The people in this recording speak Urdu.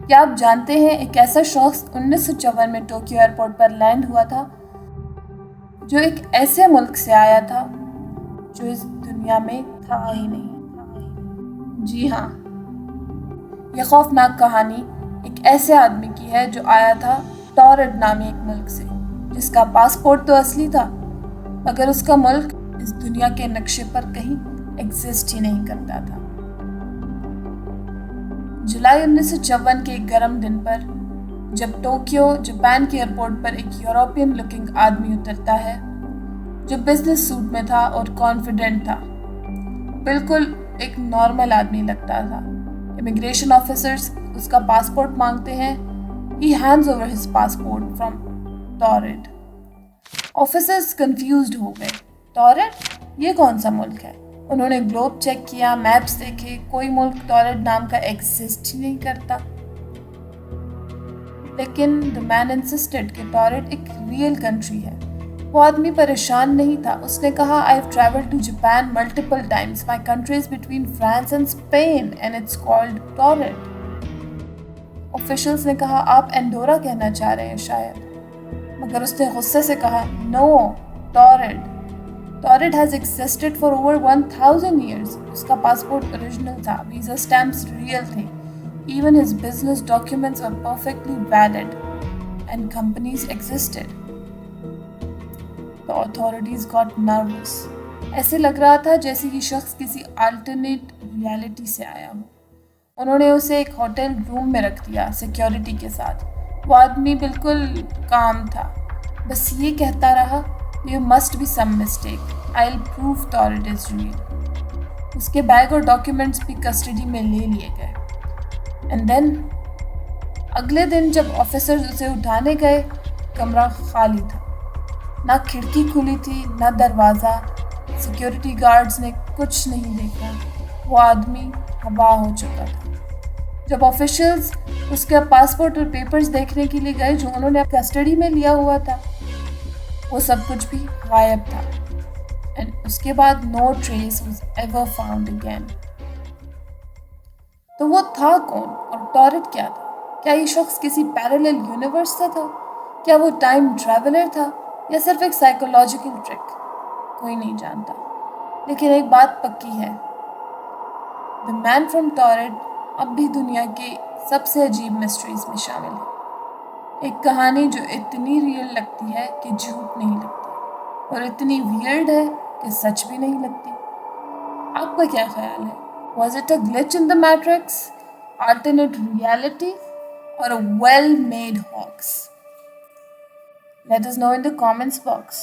کیا آپ جانتے ہیں ایک ایسا شخص 1954 میں ٹوکیو ایئرپورٹ پر لینڈ ہوا تھا جو ایک ایسے ملک سے آیا تھا جو اس دنیا میں تھا ہی نہیں۔ جی ہاں، یہ خوفناک کہانی ایک ایسے آدمی کی ہے جو آیا تھا ٹورنٹ نامی ایک ملک سے، جس کا پاسپورٹ تو اصلی تھا مگر اس کا ملک اس دنیا کے نقشے پر کہیں ایگزسٹ ہی نہیں کرتا تھا۔ جولائی 1954 کے ایک گرم دن پر جب ٹوکیو جاپان کے ایئرپورٹ پر ایک یورپین لکنگ آدمی اترتا ہے جو بزنس سوٹ میں تھا اور کانفیڈنٹ تھا، بالکل ایک نارمل آدمی لگتا تھا۔ امیگریشن آفیسرز اس کا پاسپورٹ مانگتے ہیں۔ He hands over his passport from Toronto. Officers confused ہو گئے، ٹورنٹ؟ یہ کون سا ملک ہے؟ انہوں نے گلوب چیک کیا، میپس دیکھے، کوئی ملک ٹورنٹ نام کا ایگزسٹ ہی نہیں کرتا۔ لیکن the man insisted کہ ٹورنٹ ایک ریئل کنٹری ہے۔ وہ آدمی پریشان نہیں تھا، اس نے کہا I've traveled to Japan multiple times. My country is between France and Spain and it's called torrent. Officials نے کہا آپ انڈورا کہنا چاہ رہے ہیں شاید، مگر اس نے غصے سے کہا no, Toronto has existed for over 1000 years۔ اس کا پاسپورٹ اوریجنل تھا، ویزا اسٹیمپس ریئل تھے، even his business documents were perfectly valid and companies existed۔ The authorities got nervous۔ ایسے لگ رہا تھا جیسے یہ شخص کسی alternate reality سے آیا ہو۔ انہوں نے اسے ایک ہوٹل روم میں رکھ دیا سیکیورٹی کے ساتھ۔ وہ آدمی بالکل کام تھا، بس یہ کہتا رہا There must be some mistake. I'll prove torrent is real۔ اس کے بیگ اور ڈاکیومنٹس بھی کسٹڈی میں لے لیے گئے۔ اینڈ دین اگلے دن جب آفیسرز اسے اٹھانے گئے، کمرہ خالی تھا، نہ کھڑکی کھلی تھی نہ دروازہ، سیکیورٹی گارڈز نے کچھ نہیں دیکھا، وہ آدمی ہوا ہو چکا تھا۔ جب آفیشلز اس کے پاسپورٹ اور پیپرز دیکھنے کے لیے گئے جو انہوں نے کسٹڈی میں لیا ہوا تھا، وہ سب کچھ بھی غائب تھا۔ اینڈ اس کے بعد no trace was ever found again۔ تو وہ تھا کون اور ٹورنٹ کیا تھا؟ کیا یہ شخص کسی پیرالل یونیورس سے تھا؟ کیا وہ ٹائم ٹریولر تھا یا صرف ایک سائیکولوجیکل ٹرک؟ کوئی نہیں جانتا، لیکن ایک بات پکی ہے، The Man from ٹورنٹ اب بھی دنیا کی سب سے عجیب مسٹریز میں شامل ہے۔ ایک کہانی جو اتنی ریئل لگتی ہے کہ جھوٹ نہیں لگتی، اور اتنی ویئرڈ ہے کہ سچ بھی نہیں لگتی۔ آپ کا کیا خیال ہے؟ Was it a glitch in the matrix, alternate reality, or a well-made hoax? Let us know in the comments box.